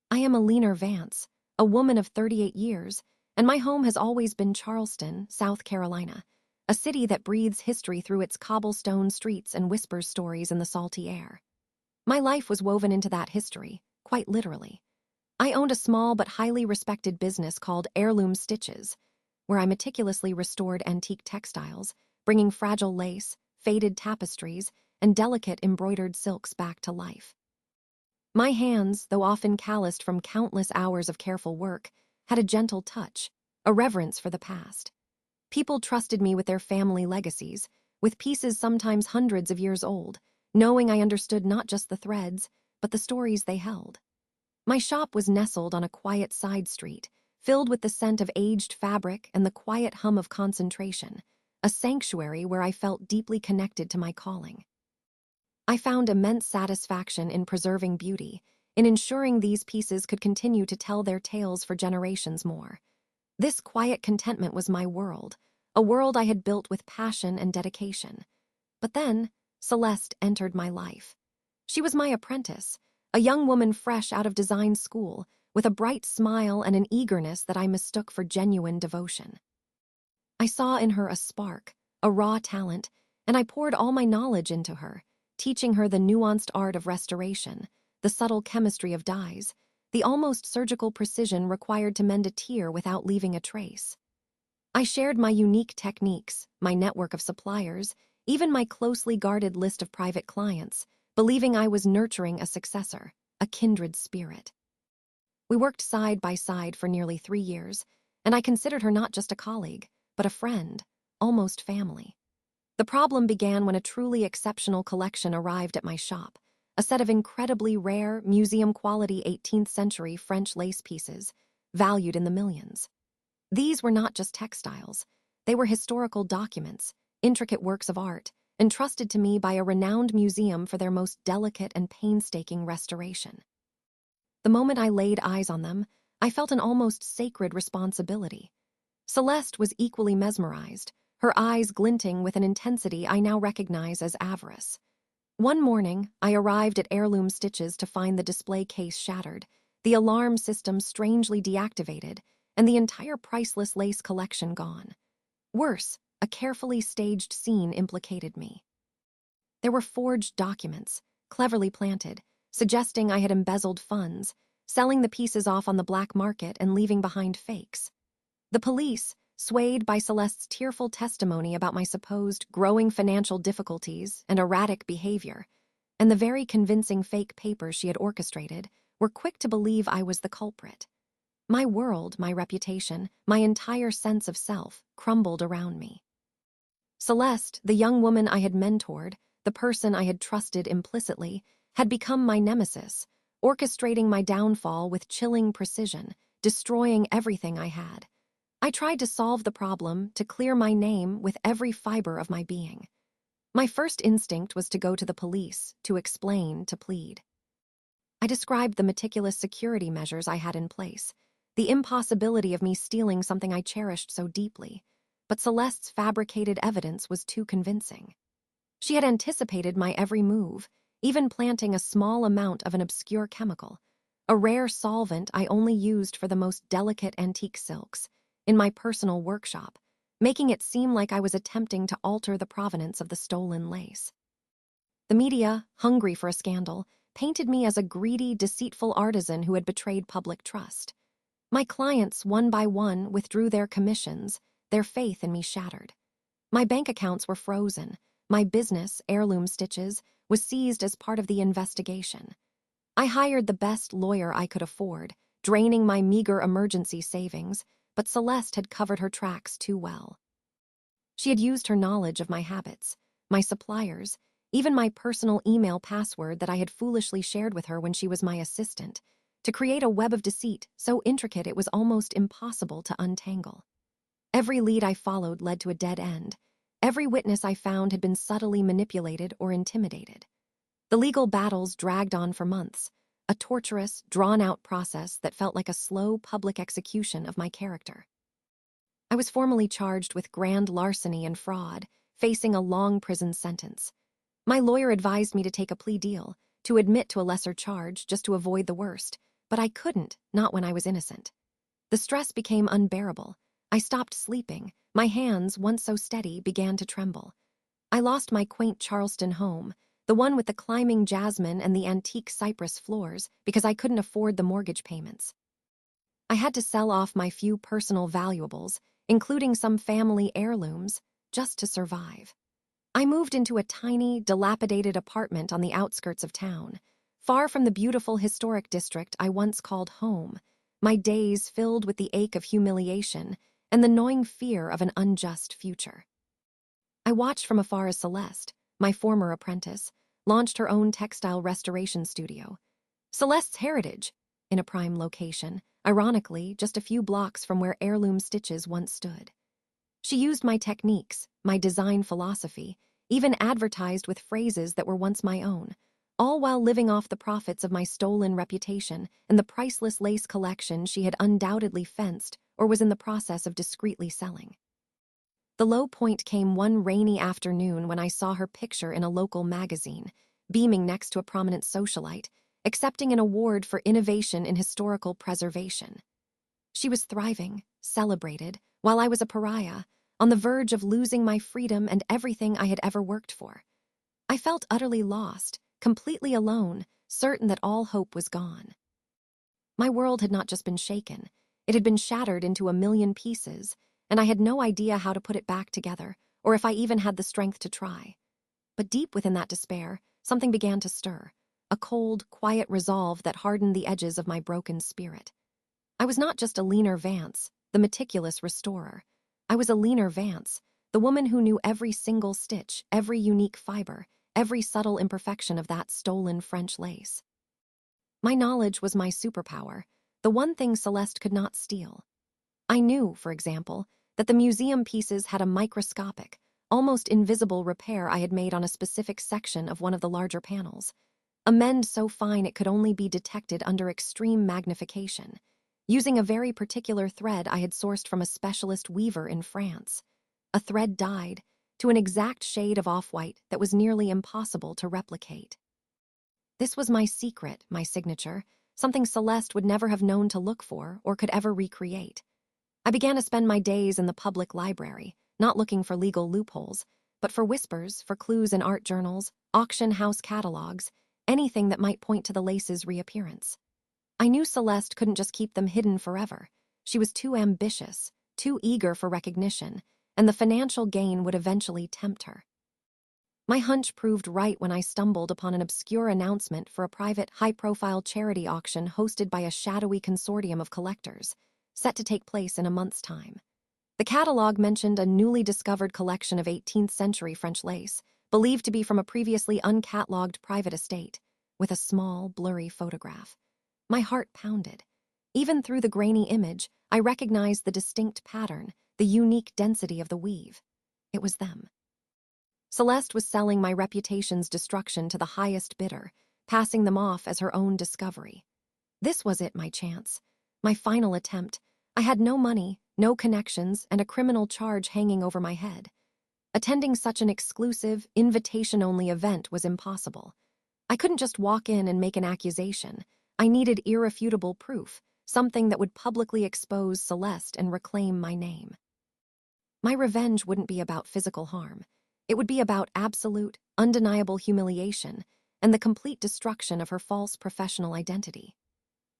I am Eleanor Vance, a woman of 38 years, and my home has always been Charleston, South Carolina, a city that breathes history through its cobblestone streets and whispers stories in the salty air. My life was woven into that history, quite literally. I owned a small but highly respected business called Heirloom Stitches, where I meticulously restored antique textiles, bringing fragile lace, faded tapestries, and delicate embroidered silks back to life. My hands, though often calloused from countless hours of careful work, had a gentle touch, a reverence for the past. People trusted me with their family legacies, with pieces sometimes hundreds of years old, knowing I understood not just the threads, but the stories they held. My shop was nestled on a quiet side street, filled with the scent of aged fabric and the quiet hum of concentration, a sanctuary where I felt deeply connected to my calling. I found immense satisfaction in preserving beauty, in ensuring these pieces could continue to tell their tales for generations more. This quiet contentment was my world, a world I had built with passion and dedication. But then, Celeste entered my life. She was my apprentice, a young woman fresh out of design school, with a bright smile and an eagerness that I mistook for genuine devotion. I saw in her a spark, a raw talent, and I poured all my knowledge into her, teaching her the nuanced art of restoration, the subtle chemistry of dyes, the almost surgical precision required to mend a tear without leaving a trace. I shared my unique techniques, my network of suppliers, even my closely guarded list of private clients, believing I was nurturing a successor, a kindred spirit. We worked side by side for nearly 3 years, and I considered her not just a colleague, but a friend, almost family. The problem began when a truly exceptional collection arrived at my shop, a set of incredibly rare, museum-quality 18th century French lace pieces, valued in the millions. These were not just textiles. They were historical documents, intricate works of art, entrusted to me by a renowned museum for their most delicate and painstaking restoration. The moment I laid eyes on them, I felt an almost sacred responsibility. Celeste was equally mesmerized, her eyes glinting with an intensity I now recognize as avarice. One morning, I arrived at Heirloom Stitches to find the display case shattered, the alarm system strangely deactivated, and the entire priceless lace collection gone. Worse, a carefully staged scene implicated me. There were forged documents, cleverly planted, suggesting I had embezzled funds, selling the pieces off on the black market and leaving behind fakes. The police, swayed by Celeste's tearful testimony about my supposed growing financial difficulties and erratic behavior, and the very convincing fake papers she had orchestrated, were quick to believe I was the culprit. My world, my reputation, my entire sense of self crumbled around me. Celeste, the young woman I had mentored, the person I had trusted implicitly, had become my nemesis, orchestrating my downfall with chilling precision, destroying everything I had. I tried to solve the problem, to clear my name with every fiber of my being. My first instinct was to go to the police, to explain, to plead. I described the meticulous security measures I had in place, the impossibility of me stealing something I cherished so deeply, but Celeste's fabricated evidence was too convincing. She had anticipated my every move, even planting a small amount of an obscure chemical, a rare solvent I only used for the most delicate antique silks, in my personal workshop, making it seem like I was attempting to alter the provenance of the stolen lace. The media, hungry for a scandal, painted me as a greedy, deceitful artisan who had betrayed public trust. My clients, one by one, withdrew their commissions, their faith in me shattered. My bank accounts were frozen. My business, Heirloom Stitches, was seized as part of the investigation. I hired the best lawyer I could afford, draining my meager emergency savings, but Celeste had covered her tracks too well. She had used her knowledge of my habits, my suppliers, even my personal email password that I had foolishly shared with her when she was my assistant, to create a web of deceit so intricate it was almost impossible to untangle. Every lead I followed led to a dead end. Every witness I found had been subtly manipulated or intimidated. The legal battles dragged on for months, a torturous, drawn-out process that felt like a slow public execution of my character. I was formally charged with grand larceny and fraud, facing a long prison sentence. My lawyer advised me to take a plea deal, to admit to a lesser charge just to avoid the worst, But I couldn't, not when I was innocent. The stress became unbearable. I stopped sleeping. My hands, once so steady, began to tremble. I lost my quaint Charleston home, the one with the climbing jasmine and the antique cypress floors, because I couldn't afford the mortgage payments. I had to sell off my few personal valuables, including some family heirlooms, just to survive. I moved into a tiny, dilapidated apartment on the outskirts of town, far from the beautiful historic district I once called home, my days filled with the ache of humiliation and the gnawing fear of an unjust future. I watched from afar as Celeste, my former apprentice, launched her own textile restoration studio. Celeste's heritage, in a prime location, ironically just a few blocks from where heirloom stitches once stood. She used my techniques, my design philosophy, even advertised with phrases that were once my own, all while living off the profits of my stolen reputation and the priceless lace collection she had undoubtedly fenced or was in the process of discreetly selling. The low point came one rainy afternoon when I saw her picture in a local magazine, beaming next to a prominent socialite, accepting an award for innovation in historical preservation. She was thriving, celebrated, while I was a pariah, on the verge of losing my freedom and everything I had ever worked for. I felt utterly lost, completely alone, certain that all hope was gone. My world had not just been shaken, it had been shattered into a million pieces, and I had no idea how to put it back together, or if I even had the strength to try. But deep within that despair, something began to stir, a cold, quiet resolve that hardened the edges of my broken spirit. I was not just Eleanor Vance, the meticulous restorer. I was Eleanor Vance, the woman who knew every single stitch, every unique fiber, every subtle imperfection of that stolen French lace. My knowledge was my superpower, the one thing Celeste could not steal. I knew, for example, that the museum pieces had a microscopic, almost invisible repair I had made on a specific section of one of the larger panels, a mend so fine it could only be detected under extreme magnification, using a very particular thread I had sourced from a specialist weaver in France, a thread dyed to an exact shade of off-white that was nearly impossible to replicate. This was my secret, my signature, something Celeste would never have known to look for or could ever recreate. I began to spend my days in the public library, not looking for legal loopholes, but for whispers, for clues in art journals, auction house catalogs, anything that might point to the lace's reappearance. I knew Celeste couldn't just keep them hidden forever. She was too ambitious, too eager for recognition, and the financial gain would eventually tempt her. My hunch proved right when I stumbled upon an obscure announcement for a private, high-profile charity auction hosted by a shadowy consortium of collectors, set to take place in a month's time. The catalog mentioned a newly discovered collection of 18th-century French lace, believed to be from a previously uncatalogued private estate, with a small, blurry photograph. My heart pounded. Even through the grainy image, I recognized the distinct pattern, the unique density of the weave. It was them. Celeste was selling my reputation's destruction to the highest bidder, passing them off as her own discovery. This was it, my chance. My final attempt. I had no money, no connections, and a criminal charge hanging over my head. Attending such an exclusive, invitation-only event was impossible. I couldn't just walk in and make an accusation. I needed irrefutable proof, something that would publicly expose Celeste and reclaim my name. My revenge wouldn't be about physical harm. It would be about absolute, undeniable humiliation and the complete destruction of her false professional identity.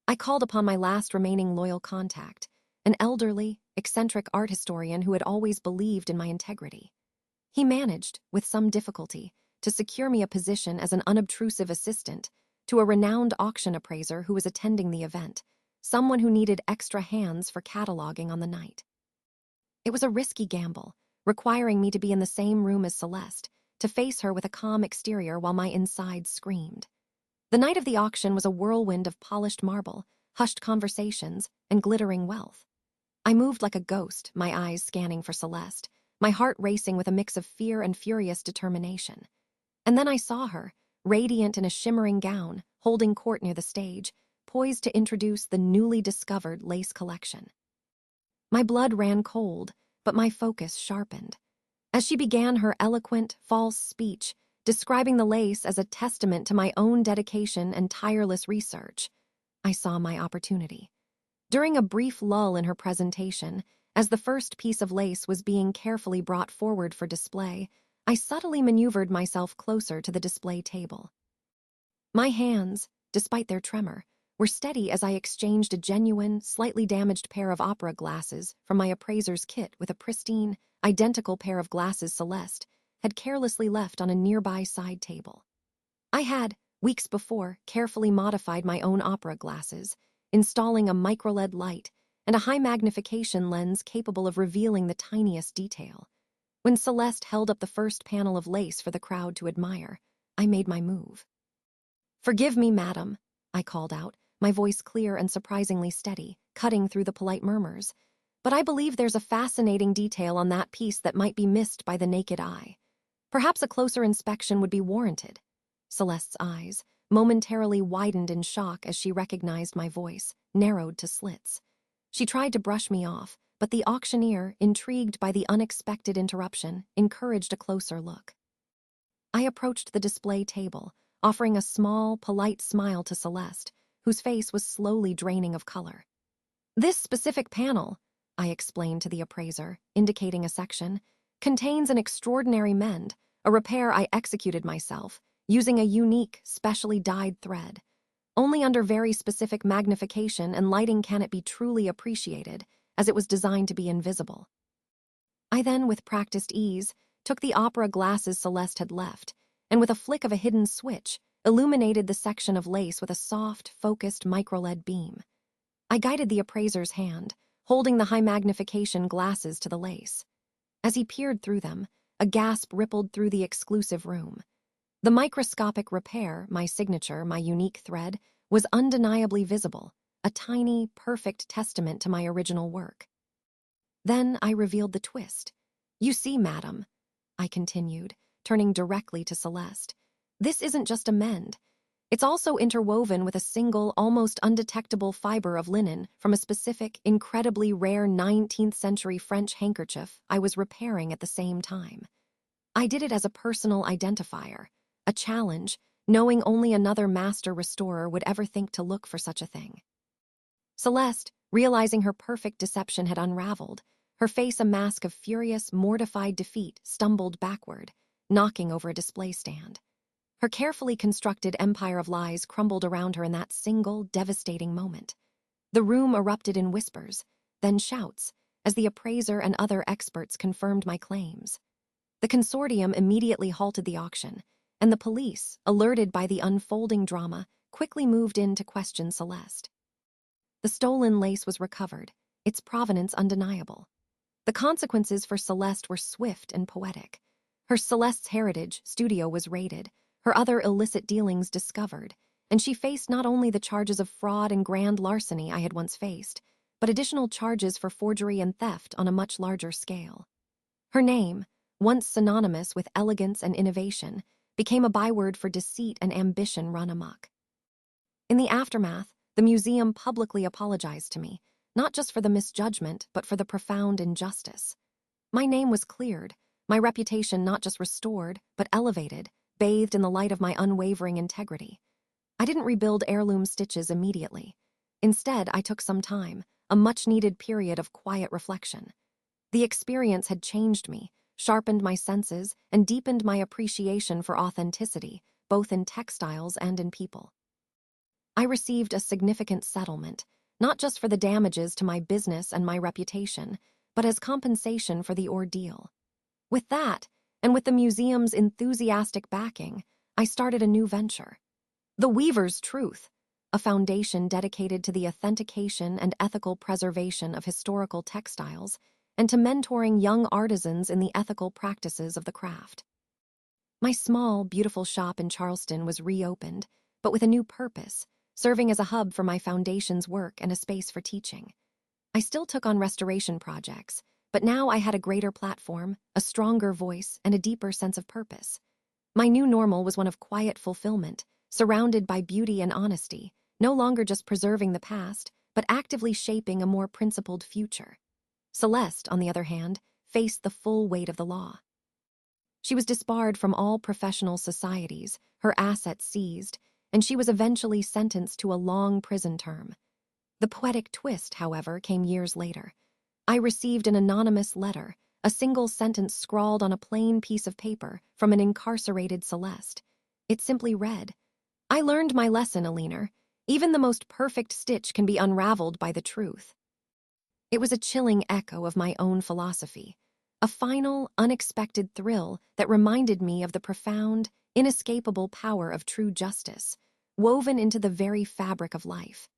I called upon my last remaining loyal contact, an elderly, eccentric art historian who had always believed in my integrity. He managed, with some difficulty, to secure me a position as an unobtrusive assistant to a renowned auction appraiser who was attending the event, someone who needed extra hands for cataloging on the night. It was a risky gamble, requiring me to be in the same room as Celeste, to face her with a calm exterior while my insides screamed. The night of the auction was a whirlwind of polished marble, hushed conversations, and glittering wealth. I moved like a ghost, my eyes scanning for Celeste, my heart racing with a mix of fear and furious determination. And then I saw her, radiant in a shimmering gown, holding court near the stage, poised to introduce the newly discovered lace collection. My blood ran cold, but my focus sharpened. As she began her eloquent, false speech, describing the lace as a testament to my own dedication and tireless research, I saw my opportunity. During a brief lull in her presentation, as the first piece of lace was being carefully brought forward for display, I subtly maneuvered myself closer to the display table. My hands, despite their tremor, were steady as I exchanged a genuine, slightly damaged pair of opera glasses from my appraiser's kit with a pristine, identical pair of glasses Celeste had carelessly left on a nearby side table. I had, weeks before, carefully modified my own opera glasses, installing a micro-LED light and a high-magnification lens capable of revealing the tiniest detail. When Celeste held up the first panel of lace for the crowd to admire, I made my move. "Forgive me, madam," I called out, my voice clear and surprisingly steady, cutting through the polite murmurs. "But I believe there's a fascinating detail on that piece that might be missed by the naked eye. Perhaps a closer inspection would be warranted." Celeste's eyes, momentarily widened in shock as she recognized my voice, narrowed to slits. She tried to brush me off, but the auctioneer, intrigued by the unexpected interruption, encouraged a closer look. I approached the display table, offering a small, polite smile to Celeste, whose face was slowly draining of color. "This specific panel," I explained to the appraiser, indicating a section, "contains an extraordinary mend, a repair I executed myself, using a unique, specially dyed thread. Only under very specific magnification and lighting can it be truly appreciated, as it was designed to be invisible." I then, with practiced ease, took the opera glasses Celeste had left, and with a flick of a hidden switch, illuminated the section of lace with a soft, focused micro-LED beam. I guided the appraiser's hand, holding the high-magnification glasses to the lace. As he peered through them, a gasp rippled through the exclusive room. The microscopic repair, my signature, my unique thread, was undeniably visible, a tiny, perfect testament to my original work. Then I revealed the twist. "You see, madam," I continued, turning directly to Celeste, "this isn't just a mend. It's also interwoven with a single, almost undetectable fiber of linen from a specific, incredibly rare 19th century French handkerchief I was repairing at the same time. I did it as a personal identifier, a challenge, knowing only another master restorer would ever think to look for such a thing." Celeste, realizing her perfect deception had unraveled, her face a mask of furious, mortified defeat, stumbled backward, knocking over a display stand. Her carefully constructed empire of lies crumbled around her in that single, devastating moment. The room erupted in whispers, then shouts, as the appraiser and other experts confirmed my claims. The consortium immediately halted the auction, and the police, alerted by the unfolding drama, quickly moved in to question Celeste. The stolen lace was recovered, its provenance undeniable. The consequences for Celeste were swift and poetic. Her Celeste's Heritage studio was raided, her other illicit dealings discovered, and she faced not only the charges of fraud and grand larceny I had once faced, but additional charges for forgery and theft on a much larger scale. Her name, once synonymous with elegance and innovation, became a byword for deceit and ambition run amok. In the aftermath, the museum publicly apologized to me, not just for the misjudgment, but for the profound injustice. My name was cleared, my reputation not just restored, but elevated, bathed in the light of my unwavering integrity. I didn't rebuild heirloom stitches immediately. Instead, I took some time, a much-needed period of quiet reflection. The experience had changed me, sharpened my senses, and deepened my appreciation for authenticity, both in textiles and in people. I received a significant settlement, not just for the damages to my business and my reputation, but as compensation for the ordeal. With that, and with the museum's enthusiastic backing, I started a new venture. The Weaver's Truth, a foundation dedicated to the authentication and ethical preservation of historical textiles, and to mentoring young artisans in the ethical practices of the craft. My small, beautiful shop in Charleston was reopened, but with a new purpose, serving as a hub for my foundation's work and a space for teaching. I still took on restoration projects, but now I had a greater platform, a stronger voice, and a deeper sense of purpose. My new normal was one of quiet fulfillment, surrounded by beauty and honesty, no longer just preserving the past, but actively shaping a more principled future. Celeste, on the other hand, faced the full weight of the law. She was disbarred from all professional societies, her assets seized, and she was eventually sentenced to a long prison term. The poetic twist, however, came years later. I received an anonymous letter, a single sentence scrawled on a plain piece of paper from an incarcerated Celeste. It simply read, "I learned my lesson, Eleanor. Even the most perfect stitch can be unraveled by the truth." It was a chilling echo of my own philosophy, a final, unexpected thrill that reminded me of the profound, inescapable power of true justice, woven into the very fabric of life.